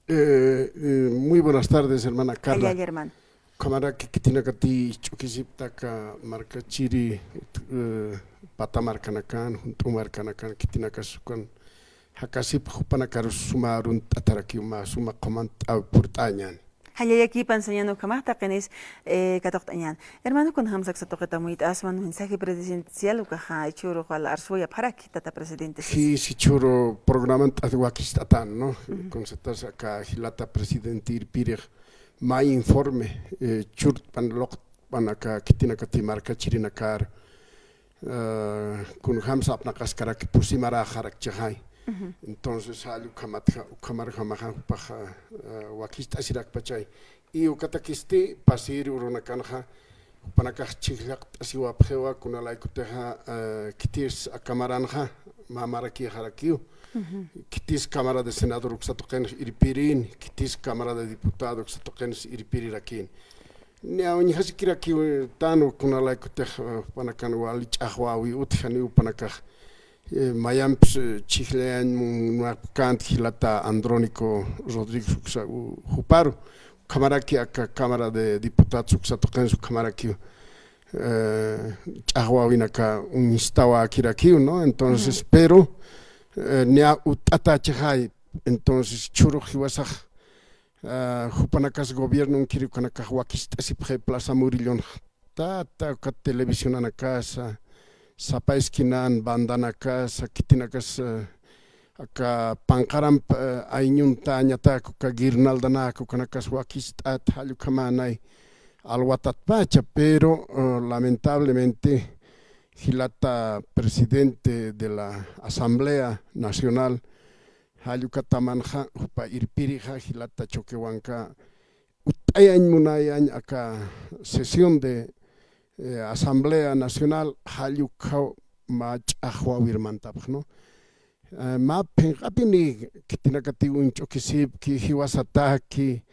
Muy buenas tardes, hermana Allá, Carla. Germán. Kamara Kikinakati Chukisiptaka Marca Chiri Patamarcanacan, Juntumarcanacan, Kitinakasukan, Hakasip Hupanakarus Sumarun Tatarakiuma, Suma Comant Purtañan. Allá aquí enseñando que más taquenis catoctañan. Hermano con hamsak sa toqueta muy asman mensaje presidencial o caja churo cual arsuya para que tata presidente sis. Hi Sichuro programan Tatuakistatan, ¿no? Con setas acá Hilata Presidente Irpireg, Ma informe, Churt Panloc Panaka Kitinakati Marca Chirinakar. Kun hamsa apna kaskara que pusimara harak chahai. Entonces halu kamatja ukamar hamaha paja wakista sirak pachay. Y ukatakisti pasir urunakanja panakaj chihlak asiwa pjewa kunalai kuteja kitis akamaranja mamaraki harakiu. Kitis Cámara de Senador uksatoken iripirin, kitis Cámara de Diputado uksatoken iripirirakin. Ni hasikira ki tano kuna la kuteh panakan wali chahwawi uthani upanakah mayamps chihlean nuakant hilata Andrónico Rodríguez Juparo cámara ki aka Cámara de Diputados uksatoken su cámara ki chahwawi naka un instawa akiraki, ¿no? Entonces, pero nia utata chahai, entonces churo hiwasaj Jupanakas gobierno un kiri kanaka wakista sipje Plaza Murillon tata ka televisión ana casa sapa esquinan bandana casa kitinakas aka pankaram ainyun tañata ka girnaldana ka kanakas wakista halu kamanay alwatat pacha, pero lamentablemente Gilata presidente de la Asamblea Nacional Hayukatamanja hupa irpirija hilata choquehuanca utayan munayan acá sesión de Asamblea Nacional hayukau mach ahuawirmantap, ¿no? Mapen apini kitinakati un choquisip ki hiwasata ki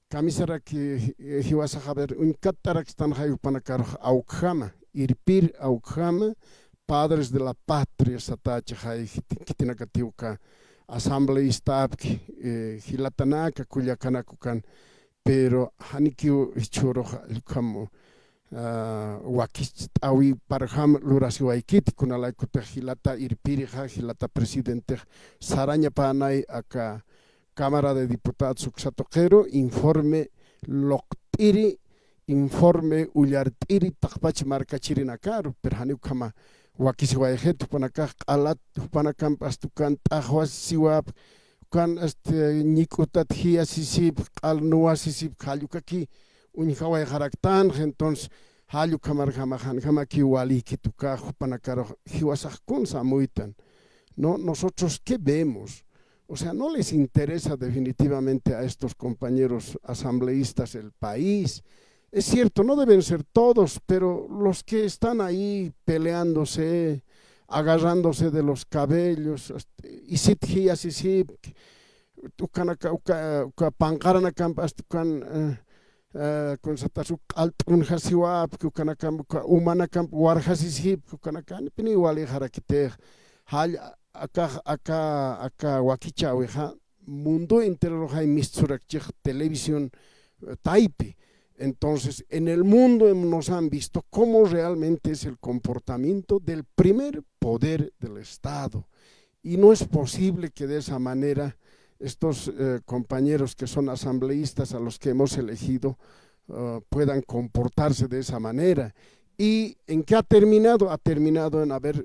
camisara ki hiwasa haber un katarakstan hayupanakar aukjama irpir aukjama padres de la patria satacha hay kitinakatiuka asambleísta hilatanaka kuyakanakukan, pero hanikiu ichuro como wakistawi parham lurasiwaikit kunalaikuta hilata irpirija hilata presidente saraña panay aka Cámara de Diputados uksatoquero informe loktiri informe ullartiri takpach markachirinakaru pero hanikama wakisiwaejet panakaj alat panakam pastukan tahwas siwap kan nikutat hia sisip al nuwa sisip halyukaki unjawai haraktan entonces halyu kamar hamahan hamaki wali kituka panakaro hiwasakun samuitan. No, nosotros qué vemos. O sea, no les interesa definitivamente a estos compañeros asambleístas el país. Es cierto, no deben ser todos, pero los que están ahí peleándose, agarrándose de los cabellos, y sitjías y si, pancaranakan, con satasuk altun hasiwap, kukanakam, umanakam, warhasisip, kukanakan, pini wali harakite, hal, acá, wakicha, mundo entero, hay misturak, televisión, taipe. Entonces, en el mundo nos han visto cómo realmente es el comportamiento del primer poder del Estado. Y no es posible que de esa manera estos compañeros que son asambleístas a los que hemos elegido puedan comportarse de esa manera. ¿Y en qué ha terminado? Ha terminado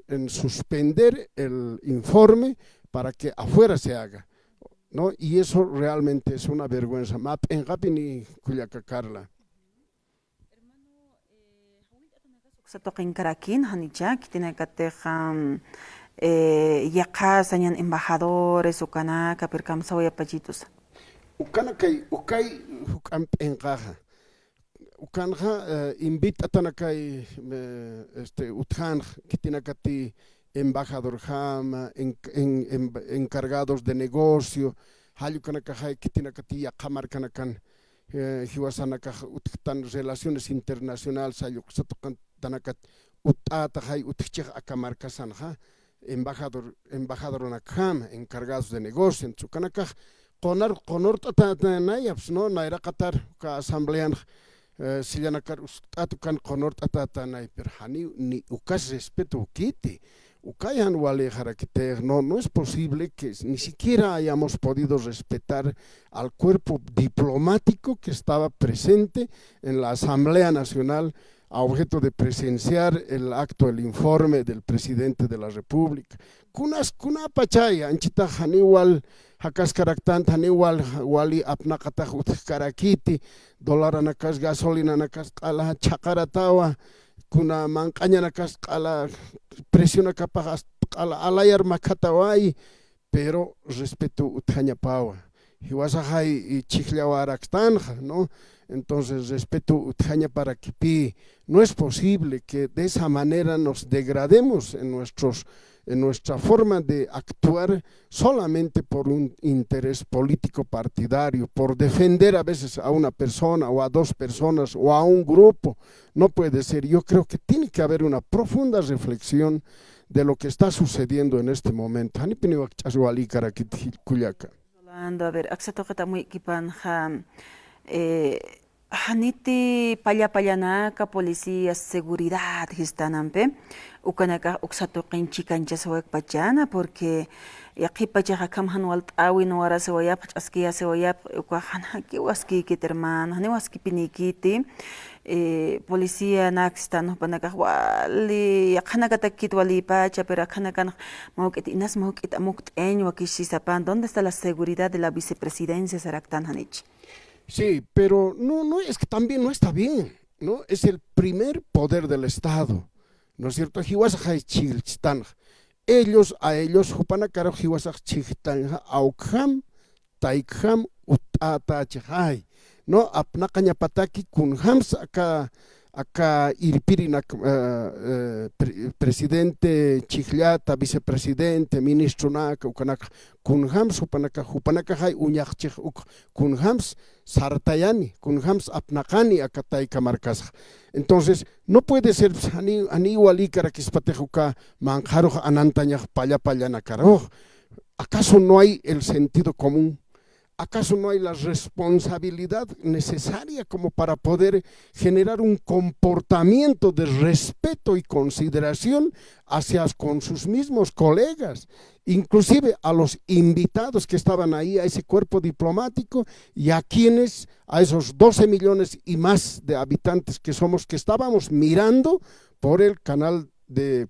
en suspender el informe para que afuera se haga, ¿no? Y eso realmente es una vergüenza. Map en Rapini Cuyacacarla. Sa toquen karakin hanicha kitina kateja yaqa sañan embajadores ukana kapirkam sawaya pajitos. Ukay hukam engaja. Ukanja invita tanakay utjan kitinakati embajador jama encargados de negocio hayukanakajay kitinakati yaqamar kanakan hiwasanaka utjan relaciones internacionales sayuksatokan tanakat utatajay utchej akamarkasanja embajador nakam encargados de negocio en Tsukanakaj qonor tatatanayapis, no, naira qatar ka asamblea sillanakar atukan qonor tatatanay, pero hani ni ukas respeto ukiti. Ukayan wale jarakiter, no es posible que ni siquiera hayamos podido respetar al cuerpo diplomático que estaba presente en la Asamblea Nacional a objeto de presenciar el acto, el informe del presidente de la República. Kuna pachay, anchita haniwal, hakas karaktan, haniwal, wali apnakataj utkarakiti, dólar anakas, gasolina anakas, ala chakaratawa, kuna mancaña anakas, ala presiona capaz, ala alayar makatawai, pero respeto utjañapawa. Hiwasajay y chichlawarakstanja, ¿no? Entonces, respeto utjaña para kipi. No es posible que de esa manera nos degrademos en nuestra forma de actuar solamente por un interés político partidario, por defender a veces a una persona o a dos personas o a un grupo. No puede ser. Yo creo que tiene que haber una profunda reflexión de lo que está sucediendo en este momento. A ver, aksatoqeta muy kipanha. Haniti pallapanaka policía seguridad histanampe ukanaka uksatoqin chikanchasawak pachana porque yaqi pachaqa kamhan walt'awi nuwara sewayap ch'askiya sewayap ukahanaki waskikit hermano hani waskipinikiti policía nakstan panaka wali yaqhanakatakit wali pacha pero akhanaka mawk'it inas mawk'it amukt'eñ wakishisapan ¿dónde está la seguridad de la vicepresidencia saraktan hanich? Sí, pero no, es que también no está bien, ¿no? Es el primer poder del Estado, ¿no es cierto? Ellos, hupanakaro hiwasaj chiltanja, aukham, taikham, utatachaj, ¿no? Apnakaña pataki kunhams acá irpirinak presidente chichlata, vicepresidente, ministro naka, ukanak kunhams, hupanaka hay uñachich kunhams, sartayani, kunhams apnakani akataika marcas. Entonces, no puede ser ani walikara kispatejuka manjaruj anantañaj palla nakaroj. ¿Acaso no hay el sentido común? ¿Acaso no hay la responsabilidad necesaria como para poder generar un comportamiento de respeto y consideración hacia con sus mismos colegas, inclusive a los invitados que estaban ahí, a ese cuerpo diplomático y a esos 12 millones y más de habitantes que somos, que estábamos mirando por el canal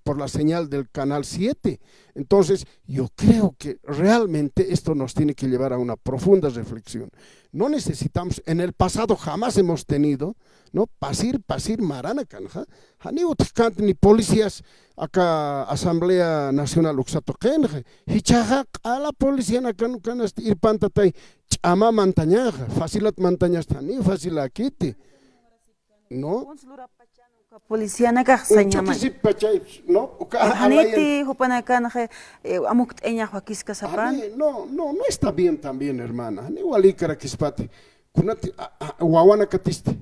por la señal del canal 7. Entonces, yo creo que realmente esto nos tiene que llevar a una profunda reflexión. No necesitamos, en el pasado jamás hemos tenido, ¿no? Pasir marana canja, ni policías acá Asamblea Nacional Uxato Kenje, hichaja a la policía nacan canas ir pantatay, chama mantañaja, facilat mantañas tani, facilakiti, ¿no? Policía naga sañaman. ¿No? Haniti hupanaka naje amukteña huaquisca sapan. No está bien también, hermana. Ni walikara kispati. Kunati wawana katiste.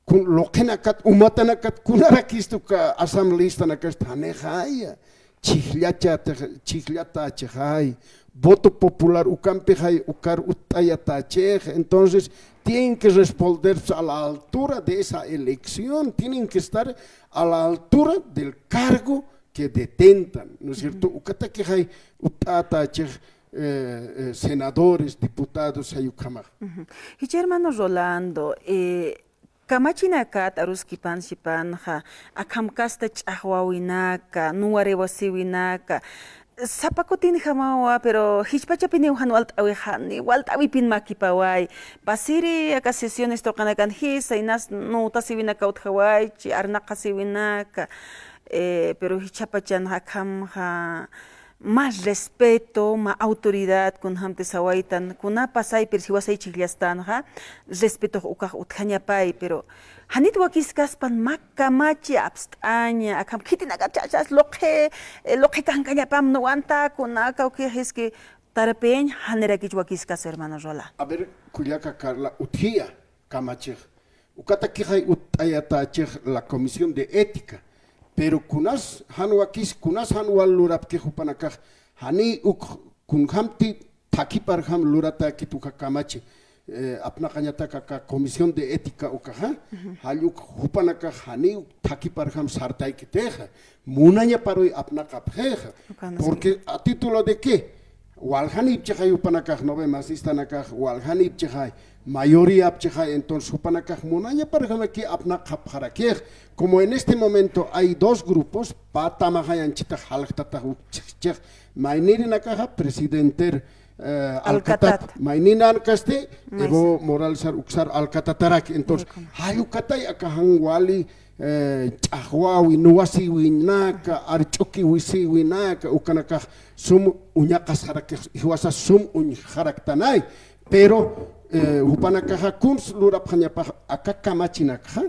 Kun lokenakat umatanakat kunarakistu ka asambleísta nakat hanejaya. Chichlata chejay. Voto popular ucampejay ukar utayatachej. Entonces, tienen que responder a la altura de esa elección, tienen que estar a la altura del cargo que detentan, ¿no es cierto? Ukatakehay utatachej senadores, diputados, ayukamaj. Y hermano Rolando, kamachinakat aruskipan sipanja, akamkasta chahwawinaka, nuwarewasiwinaka, Zapacotin jamawa, pero hichpachapini uhan waltawipin makipaway. Basiri acá sesiones tocanakan hisa y nas no tasibinaka utjaway, chi arnaka sibinaka, pero hichapachan hakamha. Más respeto, más autoridad con hamte sawaitan, con pasay per si wasay chiglastan ha, respeto ukah utjañapay, pero hanit wakiskas pan makamachi abstaña, akam kitinagachachas loque kankañapam no anta con aka es que tarapeñ hanerakich wakiskas hermano Rola. A ver, Culiaca Carla, utjia kamachej, ukatakihay utayatachej la comisión de ética. Pero kunas hanwakis kunas hanwal lurap que jupanakaj hani uk kunhamti Taki parham lurata kituka kamachi apna kañataka ka comisión de ética ukaja haluk hupanaka hani taki parham sartai kiteja munaña paroy apna kapjeja porque a título de qué walhani ibchejay upanaka no ve masistanaka walhani ibchejay mayoría ibchejay entonces upanaka munaña parham aquí apna kapjarakej como en este momento hay dos grupos patamahayan chita halktata uchchej mainirinacaja presidente Alcatat, Maininan Caste, Ego Moralsar Uxar Alcatatarak, entonces, Hayukatay Akahan Wali, Chahuawi, Nuasi Winaka, Archoki Wisi Winaka, Ukanaka, Sum Uñakas Harak, Huasa Sum Unharaktanay, pero Upanakaha Kums Lurapanyapah, Akakamachinakha,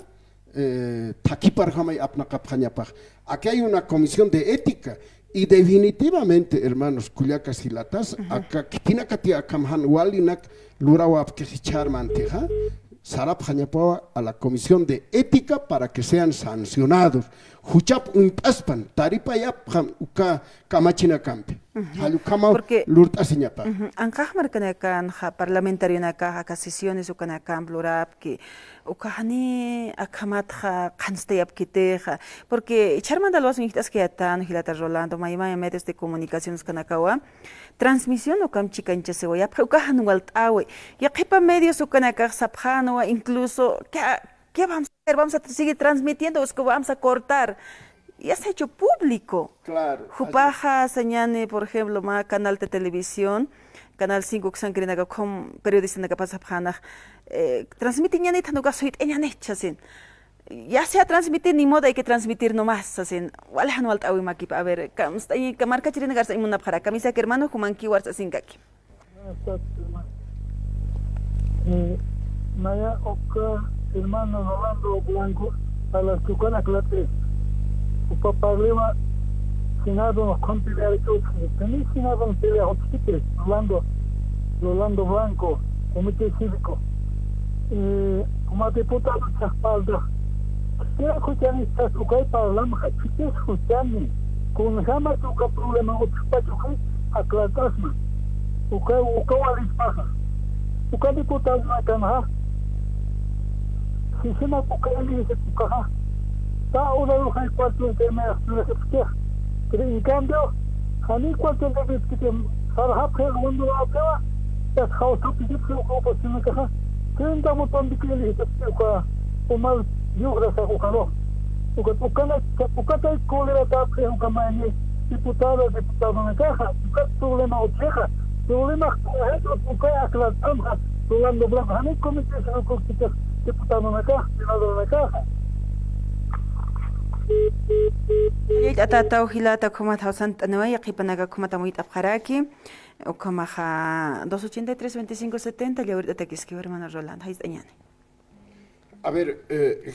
Takiparhamay Apnakapanyapah. Aquí hay una comisión de ética. Y definitivamente, hermanos, Culiacas y Latas, acá Kitinakati Akamhan Walinak, Lurawap Kesicharmanteja, Sarap Hañapawa a la Comisión de Ética para que sean sancionados. Huchap un paspan, Taripayap Uka Kamachina Campe. Halukama Lurta Siñapa. Ankaj marcanakan, parlamentario naka, sesiones ukanakam, Lurap, que Ukahani Akamatja, Kansteyap Kiteja, porque Charmanda los ministros que atan, Gilata Rolando, Maimaya medios de comunicaciones Kanakawa, transmisión o Kamchica en Chesegoya, Ukahan Waltawe, Yakipa medios ukanaka, Sapjano, incluso, ¿qué vamos a hacer? Vamos a seguir transmitiendo, es que vamos a cortar. Ya se ha hecho público. Claro. Jupaja, Sañane, por ejemplo, canal de televisión, Canal 5, Xangrinaga, con periodista que pasa transmiten ya no gasoit en ya se ha transmitido ni modo hay que transmitir nomás así wala no alta a ver que marca chirina garza imuna para camisa que hermano como anki warza sin gaki Naya oka hermano Rolando Blanco a la Tucana Clate upa problema sinado nos compilea todo tenis sinado nos pelea hochite Rolando Blanco comité cívico como diputado Chaspalda ¿qué escuchan estas ucay parlama ¿qué escuchan con jama tuca problema ochupachucay aclatasma ucay walis paja ucay diputado macanaja si se me ucay dice tucaja ta una ucay cuatro de me pero en cambio hani cuatro de vez que sarhap que cuando va a pegar es hausa pidip uco sin caja Tenta montón de clientes que mal yugra sa ukalo. Ukata cólera tapre ukamani diputado na caja. Ukat problema ocheja. Problema es ukaya aklat amha. Rolando Blanco hani comité se constituye diputado na caja, senador na caja. Atata hilata como tausant nueva equipanaga como tamuit abjaraki o como 283 25 70 y ahorita que escribo hermano Rolando ahí está. A ver,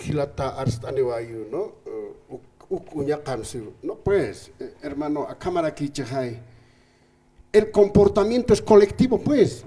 hilata arstanewayu, ¿no? Uña kamsu, no pues, hermano, a cámara kichahai. El comportamiento es colectivo, pues,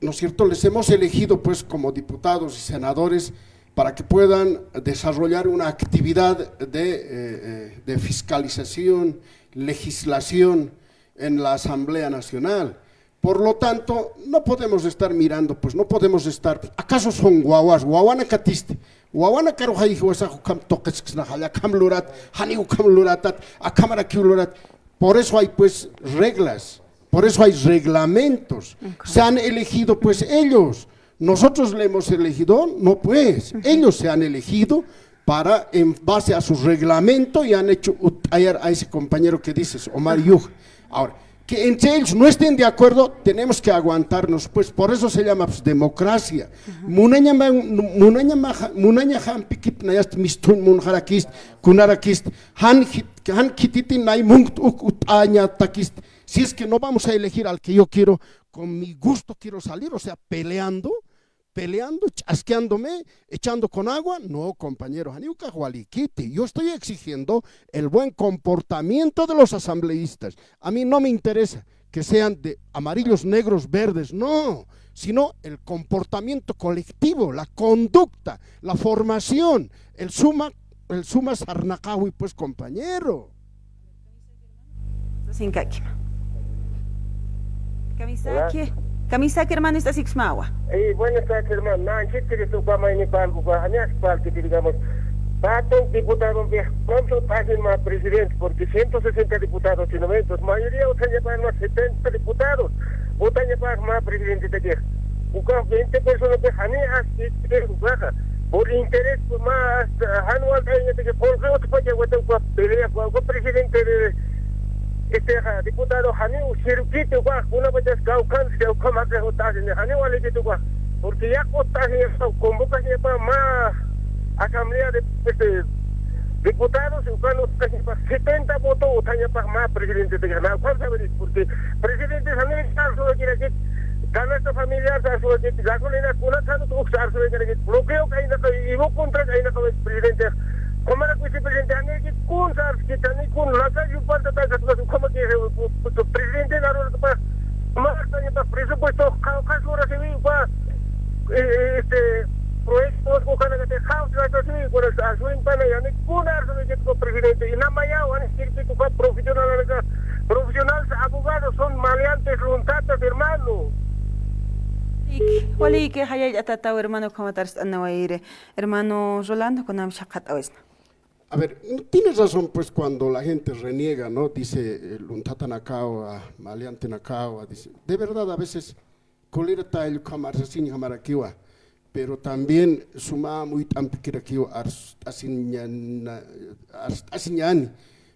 ¿no es cierto? Les hemos elegido, pues, como diputados y senadores para que puedan desarrollar una actividad de fiscalización, legislación en la Asamblea Nacional. Por lo tanto, no podemos estar mirando, pues no podemos estar, ¿acaso son guaguas? Guaguana catiste, guaguana carojaí, huesajo cam toques, cam lurat, haniu cam luratat, a cámara que lurat. Por eso hay pues reglas, por eso hay reglamentos. Se han elegido pues ellos. Nosotros le hemos elegido, no pues, ellos se han elegido para, en base a su reglamento, y han hecho ayer a ese compañero que dices, Omar Yuj. Ahora, que entre ellos no estén de acuerdo, tenemos que aguantarnos, pues por eso se llama pues, democracia. Munaña han pikip nayast mistun munharakist, kunarakist, han kititin nay mungt utaña takist. Si es que no vamos a elegir al que yo quiero, con mi gusto quiero salir, o sea, peleando, chasqueándome, echando con agua. No, compañero, yo estoy exigiendo el buen comportamiento de los asambleístas. A mí no me interesa que sean de amarillos, negros, verdes, no, sino el comportamiento colectivo, la conducta, la formación, el suma sarnacawi, pues, compañero. Sin Kamisaki, hermano, está Sixmawa. Buenas tardes, hermano. Nanchit, que tu papá y palco, bajañas, que digamos, Pato, diputado, pronto pasen más presidente, porque 160 diputados y 90, mayoría votan ya para más 70 diputados, votan ya para más presidente de guerra. 20 personas de Janeas, por interés más anual de que por qué otro país votan para pelea con presidente de este diputado Janeu, circuito, una vez que alcance, que como que votar en Janeu, ale que tú porque ya votan convocas ya para más asamblea de diputados, cuando 70 votos votan ya para más presidente de Granada. ¿Cuánto sabes? Porque presidente Janeu solo quiere que canasta familiar, solo que gasolina, una cada usar, solo quiere que bloqueo que hay y no contra que hay una presidente. Como era vicepresidente Janeu que con sars que también con la calle un par de tasas, como que presidente de la República más para presupuesto, cada hora se ve para proyectos buscan que te house la por el asunto para ya ni cunar sobre que presidente y nada más ya van a decir que profesionales abogados son maleantes luntatas hermano. Wali que haya atata hermano como tar anawaire hermano Rolando con am shakat awesna. A ver, tienes razón, pues cuando la gente reniega, ¿no? Dice luntata nakawa, maleante nakawa, dice, de verdad a veces colera tal kamar sin kamarakiwa. Pero también suma muy tampiquiraquio asiñani,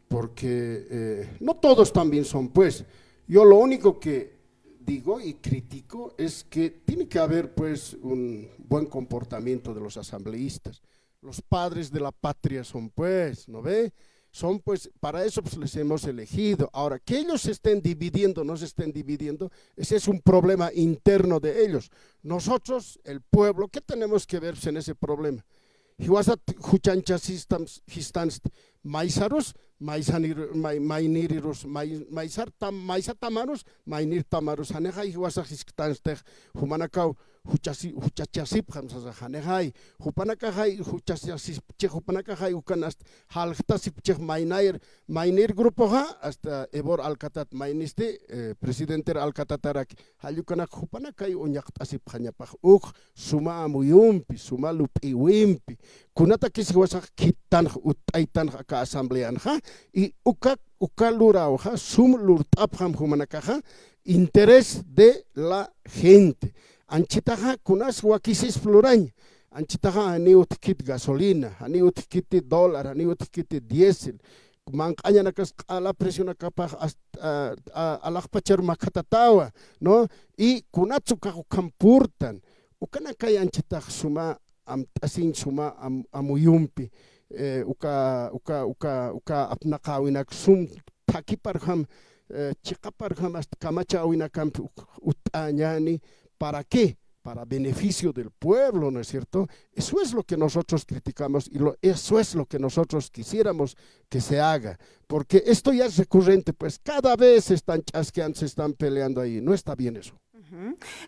porque no todos también son, pues. Yo lo único que digo y critico es que tiene que haber, pues, un buen comportamiento de los asambleístas. Los padres de la patria son, pues, ¿no ve? Son, pues, para eso pues, les hemos elegido. Ahora, que ellos se estén dividiendo, no se estén dividiendo, ese es un problema interno de ellos. Nosotros, el pueblo, ¿qué tenemos que ver en ese problema? Hiwasat huchanchas histans maisaros, mainirirus, maisar tamarus, mainir tamarus, haneja hiwasat histans teh, humanakau, huchachasip hamsasa hanejai hupanakajai huchachasip che hupanakajai ukanast haltasip che mainir grupo ha hasta ebor alcatat mainiste presidente alcatatarak halukanak hupanakai unyaqtasip hanyapaj suma amuyumpi suma lupiwimpi kunata kiswasa kitan utaitan ka asamblean ha y ukalurao ha sum lurtapham humanakaja interés de la gente. Anchitaja kunas wakisis plurañ, anchitaja ani utkit gasolina, ani utkit dólar, ani utkit diésel, mancaña nakas a la presión capaz a la pachar macatatawa, ¿no? Y kunatsu kampurtan, ukanakay anchitaja suma asin suma amuyumpi, uka apnakawinak sum takiparham, chikaparham hasta kamachawinakam utañani. ¿Para qué? Para beneficio del pueblo, ¿no es cierto? Eso es lo que nosotros criticamos y eso es lo que nosotros quisiéramos que se haga, porque esto ya es recurrente, pues cada vez se están chasqueando, se están peleando ahí, no está bien eso.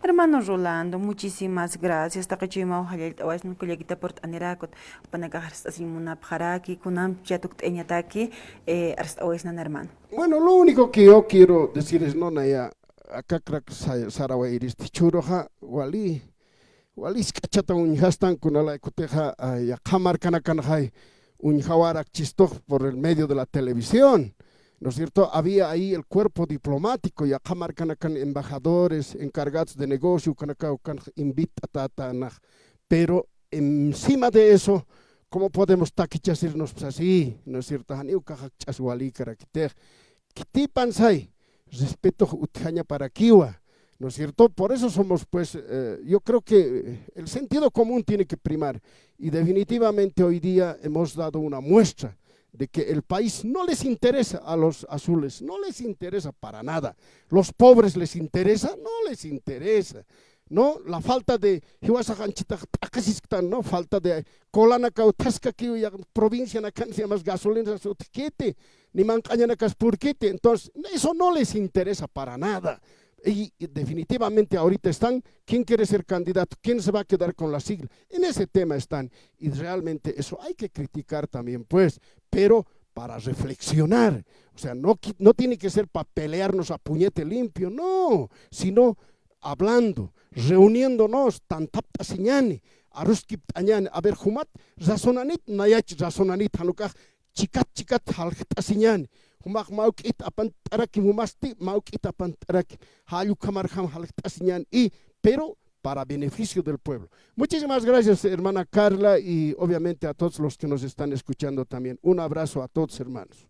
Hermano Rolando, muchísimas gracias. Takachima ojalá tawas no coleguita por anerakot panagaras así muna paraki kunam chatuk eñataki arst oesnan hermano. Bueno, lo único que yo quiero decir es no naya acá crack sarawa iris tichuroja wali skachata unhastan kunala kuteja ya kamar kanakan hay unhawarak chistoh por el medio de la televisión. ¿No es cierto? Había ahí el cuerpo diplomático, ya kamar kanakan embajadores, encargados de negocio, kanakan invitatanah. Pero encima de eso, ¿cómo podemos taquichasirnos así? ¿No es cierto? Haniu kajak chaswali karakiter. Kiti pansay, respeto utjaña para kiwa. ¿No es cierto? Por eso somos, pues, yo creo que el sentido común tiene que primar. Y definitivamente hoy día hemos dado una muestra de que el país no les interesa a los azules, no les interesa para nada. Los pobres les interesa, no les interesa. ¿No? La falta de ¿no? Falta de colanacautesca que ya provincia na canción más gasolina ni mancaña na caspurquete. Entonces, eso no les interesa para nada. Y definitivamente ahorita están, ¿quién quiere ser candidato? ¿Quién se va a quedar con la sigla? En ese tema están, y realmente eso hay que criticar también, pues, pero para reflexionar. O sea, no tiene que ser para pelearnos a puñete limpio, no, sino hablando, reuniéndonos, tantapta siñani, aruskip añani, a ver, humat, razonanit, nayach razonanit, hanukaj, chicat, halkta siñani, humak maukit apan taraki, humasti, maukit apan taraki, hayu kamarham halkta siñani, pero para beneficio del pueblo. Muchísimas gracias, hermana Carla, y obviamente a todos los que nos están escuchando también. Un abrazo a todos, hermanos.